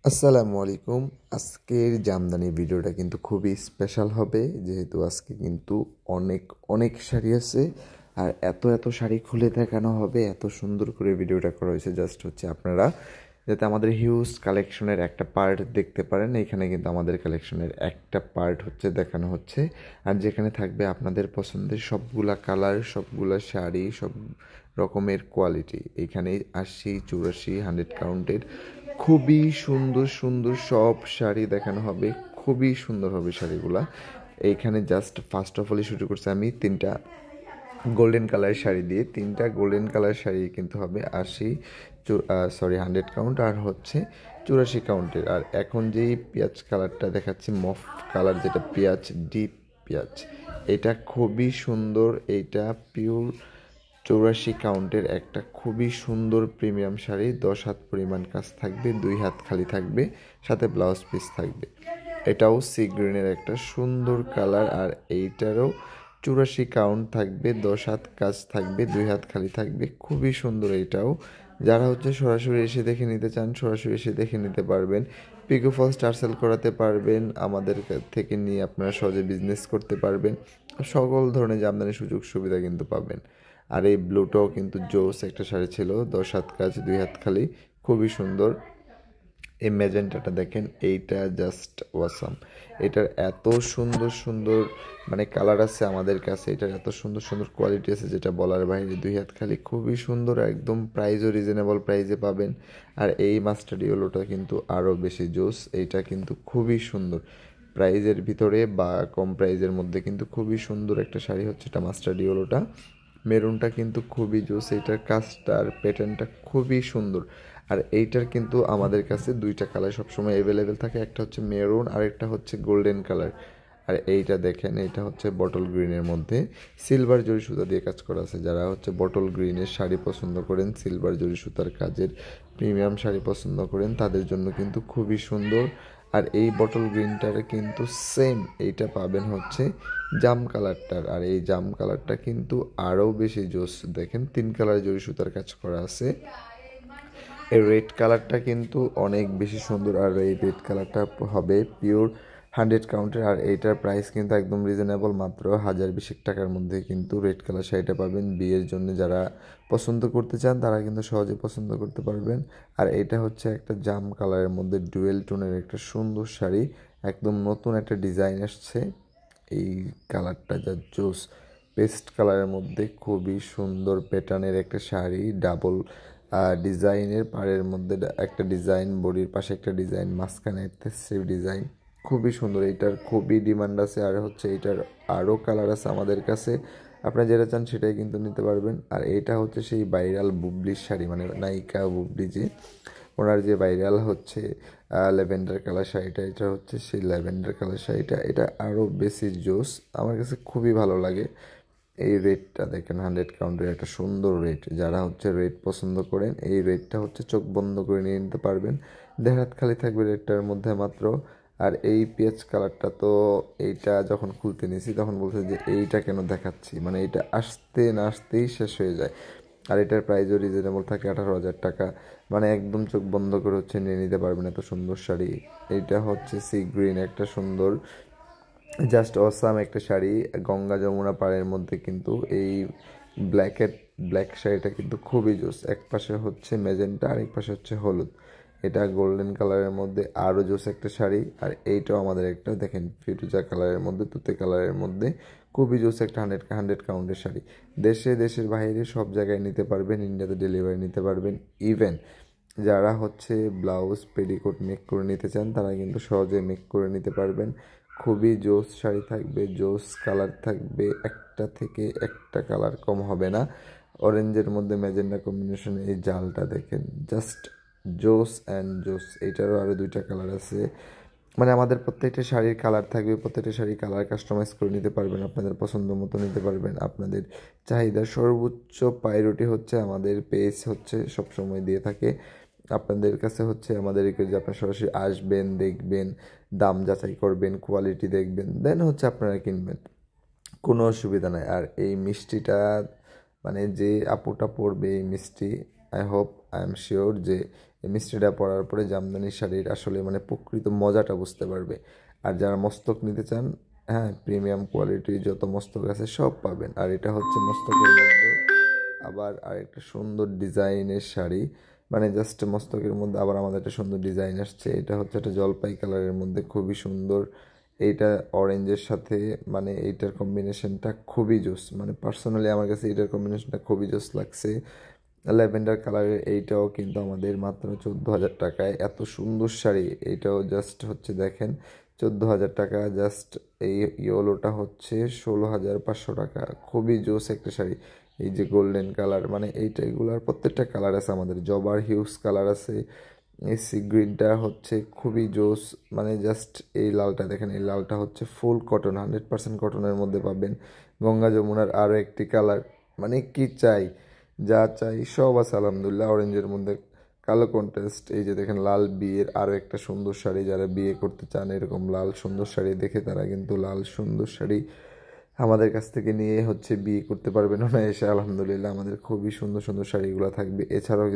আসসালামু আলাইকুম। আজকের জামদানি ভিডিওটা কিন্তু খুবই স্পেশাল হবে, যেহেতু আজকে কিন্তু অনেক অনেক শাড়ি আছে। আর এত এত শাড়ি খুলে দেখানো হবে, এত সুন্দর করে ভিডিওটা করা হয়েছে জাস্ট হচ্ছে আপনারা যাতে আমাদের হিউজ কালেকশনের একটা পার্ট দেখতে পারেন। এখানে কিন্তু আমাদের কালেকশনের একটা পার্ট হচ্ছে দেখানো হচ্ছে, আর যেখানে থাকবে আপনাদের পছন্দের সবগুলা কালার, সবগুলা শাড়ি, সব রকমের কোয়ালিটি। এইখানে 80, 84, 100 কাউন্টের খুবই সুন্দর সুন্দর সব শাড়ি দেখানো হবে। খুবই সুন্দর হবে শাড়িগুলা। এইখানে জাস্ট ফার্স্ট অফ অল শুরু করছি আমি তিনটা গোল্ডেন কালার শাড়ি দিয়ে। তিনটা গোল্ডেন কালার শাড়ি কিন্তু হবে 80, 100 কাউন্ট আর হচ্ছে 84 কাউন্টের। আর এখন যেই পেঁয়াজ কালারটা দেখাচ্ছি, মফ কালার, যেটা পেঁয়াজ, ডিপ পেঁয়াজ, এটা খুবই সুন্দর। এইটা পিওর 84 কাউন্টের একটা খুবই সুন্দর প্রিমিয়াম শাড়ি। 10 হাত পরিমাণ কাজ থাকবে, 2 হাত খালি থাকবে, সাথে ব্লাউজ পিস থাকবে। এটাও সি গ্রিনের একটা সুন্দর কালার, আর এইটারও 84 কাউন্ট থাকবে, 10 হাত কাজ থাকবে, 2 হাত খালি থাকবে। খুবই সুন্দর এইটাও। যারা হচ্ছে সরাসরি এসে দেখে নিতে চান, সরাসরি এসে দেখে নিতে পারবেন। পিকো ফলস টার্সেল করাতে পারবেন, আমাদের থেকে নিয়ে আপনারা সহজে বিজনেস করতে পারবেন। সকল ধরনের জামদানি সুযোগ সুবিধা কিন্তু পাবেন। আর এই ব্লুটাও কিন্তু জোস একটা শাড়ি ছিল, 10 হাত কাজ, 2 হাত খালি, খুবই সুন্দর। এই ম্যাজেন্টাটা দেখেন, এইটা জাস্ট ওয়াসাম। এটার এত সুন্দর সুন্দর মানে কালার আছে আমাদের কাছে, এটার এত সুন্দর সুন্দর কোয়ালিটি আছে যেটা বলার বাইরে। 2 হাত খালি, খুবই সুন্দর, একদম প্রাইসও রিজনেবল প্রাইসে পাবেন। আর এই মাস্টার্ড ইয়েলোটা কিন্তু আরও বেশি জোস। এইটা কিন্তু খুবই সুন্দর প্রাইজের ভিতরে বা কম প্রাইজের মধ্যে, কিন্তু খুবই সুন্দর একটা শাড়ি হচ্ছে এটা মাস্টার্ড ইয়েলোটা। মেরুনটা কিন্তু খুবই জোস, এইটার কাজটা আর প্যাটার্নটা খুবই সুন্দর। আর এইটার কিন্তু আমাদের কাছে দুইটা কালার সবসময় অ্যাভেলেবেল থাকে, একটা হচ্ছে মেরুন আর একটা হচ্ছে গোল্ডেন কালার। আর এইটা দেখেন, এইটা হচ্ছে বটল গ্রিনের মধ্যে সিলভার জরি সুতা দিয়ে কাজ করা আছে। যারা হচ্ছে বটল গ্রিনের শাড়ি পছন্দ করেন, সিলভার জরি সুতার কাজের প্রিমিয়াম শাড়ি পছন্দ করেন, তাদের জন্য কিন্তু খুবই সুন্দর। আর এই বটল গ্রিনটার কিন্তু সেম এইটা পাবেন হচ্ছে জাম কালারটার। আর এই জাম কালারটা কিন্তু আরও বেশি জোস। দেখেন 3 কালার জরি সুতার কাজ করা আছে। এই রেড কালারটা কিন্তু অনেক বেশি সুন্দর, আর এই রেড কালারটা হবে পিওর 100 কাউন্টের। আর এইটার প্রাইস কিন্তু একদম রিজনেবল, মাত্র 1020 টাকার মধ্যে কিন্তু রেড কালার শাড়িটা পাবেন। বিয়ের জন্য যারা পছন্দ করতে চান তারা কিন্তু সহজে পছন্দ করতে পারবেন। আর এটা হচ্ছে একটা জাম কালারের মধ্যে ডুয়েল টোনের একটা সুন্দর শাড়ি, একদম নতুন একটা ডিজাইন আসছে। এই কালারটা যা জোস, পেস্ট কালারের মধ্যে খুবই সুন্দর প্যাটার্নের একটা শাড়ি। ডাবল ডিজাইনের, পাড়ের মধ্যে একটা ডিজাইন, বডির পাশে একটা ডিজাইন, মাঝখানে একটা সেম ডিজাইন, খুবই সুন্দর। এইটার খুবই ডিমান্ড আছে। আর হচ্ছে এইটার আরও কালার আছে আমাদের কাছে, আপনারা যেটা চান সেটাই কিন্তু নিতে পারবেন। আর এইটা হচ্ছে সেই ভাইরাল বুবলির শাড়ি, মানে নায়িকা বুবলি, যে ওনার যে ভাইরাল হচ্ছে ল্যাভেন্ডার কালার শাড়িটা, এটা হচ্ছে সেই ল্যাভেন্ডার কালার শাড়িটা। এটা আরও বেশি জোস, আমার কাছে খুবই ভালো লাগে। এই রেডটা দেখেন, 100 কাউন্টের একটা সুন্দর রেড। যারা হচ্ছে রেড পছন্দ করেন, এই রেডটা হচ্ছে চোখ বন্ধ করে নিয়ে নিতে পারবেন। দেড় হাত খালি থাকবে রেডটার মধ্যে মাত্র। আর এই পেঁয়াজ কালারটা তো, এইটা যখন খুলতে নিয়েছি তখন বলছে যে এইটা কেন দেখাচ্ছি, মানে এইটা আসতে না আসতেই শেষ হয়ে যায়। আর এটার প্রাইসও রিজনেবল থাকে, 18,000 টাকা। মানে একদম চোখ বন্ধ করে হচ্ছে নিয়ে নিতে পারবেন এত সুন্দর শাড়ি। এইটা হচ্ছে সি গ্রিন একটা সুন্দর, জাস্ট অসাম একটা শাড়ি। গঙ্গা যমুনা পাড়ের মধ্যে কিন্তু এই ব্ল্যাক শাড়িটা কিন্তু খুবই জোস। এক পাশে হচ্ছে ম্যাজেন্টা আর এক পাশে হচ্ছে হলুদ। এটা গোল্ডেন কালারের মধ্যে আরও জোস একটা শাড়ি। আর এইটাও আমাদের একটা দেখেন ফিরোজা কালারের মধ্যে, তুতে কালারের মধ্যে, খুবই জোস একটা 100 কাউন্টের শাড়ি। দেশের বাইরে সব জায়গায় নিতে পারবেন, ইন্ডিয়াতে ডেলিভারি নিতে পারবেন। ইভেন যারা হচ্ছে ব্লাউজ পেটিকোট মেক করে নিতে চান তারা কিন্তু সহজে মেক করে নিতে পারবেন। খুবই জোস শাড়ি থাকবে, জোস কালার থাকবে, একটা থেকে একটা কালার কম হবে না। অরেঞ্জের মধ্যে ম্যাজেন্ডা কম্বিনেশন, এই জালটা দেখেন, জাস্ট জোস অ্যান্ড জোস। এইটারও আরও 2টা কালার আছে। মানে আমাদের প্রত্যেকটা শাড়ির কালার থাকবে, প্রত্যেকটা শাড়ির কালার কাস্টমাইজ করে নিতে পারবেন, আপনাদের পছন্দ মতো নিতে পারবেন। আপনাদের চাহিদা সর্বোচ্চ প্রায়োরিটি হচ্ছে আমাদের পেজ হচ্ছে সবসময় দিয়ে থাকে আপনাদের কাছে। হচ্ছে আমাদের যে আপনারা সরাসরি আসবেন, দেখবেন, দাম যাচাই করবেন, কোয়ালিটি দেখবেন, দেন হচ্ছে আপনারা কিনবেন, কোনো অসুবিধা নাই। আর এই মিষ্টিটা মানে যে আপুটা পরবে এই মিষ্টি, I hope, I am sure যে এই মিষ্টিটা পরার পরে জামদানি শাড়ির আসলে মানে প্রকৃত মজাটা বুঝতে পারবে। আর যারা মস্তক নিতে চান, হ্যাঁ, প্রিমিয়াম কোয়ালিটির যত মস্তক আছে সব পাবেন। আর এটা হচ্ছে মস্তকের মধ্যে আবার আরেকটা সুন্দর ডিজাইনের শাড়ি, মানে জাস্ট মস্তকের মধ্যে আবার আমাদের একটা সুন্দর ডিজাইন আসছে। এটা হচ্ছে একটা জলপাই কালারের মধ্যে খুবই সুন্দর। এইটা অরেঞ্জের সাথে মানে এইটার কম্বিনেশনটা খুবই জোস, মানে পার্সোনালি আমার কাছে এইটার কম্বিনেশনটা খুবই জোস লাগছে। ল্যাভেন্ডার কালারের এইটাও কিন্তু আমাদের মাত্র 14,000 টাকায় এত সুন্দর শাড়ি। এইটাও জাস্ট হচ্ছে দেখেন 14,000 টাকা, জাস্ট এই ইয়েলোটা হচ্ছে 16,500 টাকা। খুবই জোস একটা শাড়ি। এই যে গোল্ডেন কালার, মানে এইটা এগুলার প্রত্যেকটা কালার আছে আমাদের, জবার হিউজ কালার আছে। এই সি গ্রিনটা হচ্ছে খুবই জোস, মানে জাস্ট এই লালটা দেখেন, এই লালটা হচ্ছে ফুল কটন, 100% কটনের মধ্যে পাবেন। গঙ্গা যমুনার আরও একটি কালার, মানে কি চাই, যা চাই সব আছে আলহামদুলিল্লাহ। অরেঞ্জের মধ্যে কালো কন্ট্রাস্ট, এই যে দেখেন লাল বিয়ের আরও একটা সুন্দর শাড়ি, যারা বিয়ে করতে চান এরকম লাল সুন্দর শাড়ি দেখে তারা কিন্তু লাল সুন্দর শাড়ি আমাদের কাছ থেকে নিয়ে হচ্ছে বিয়ে করতে পারবেন না এসে। আলহামদুলিল্লাহ আমাদের খুবই সুন্দর সুন্দর শাড়িগুলো থাকবে। এছাড়াও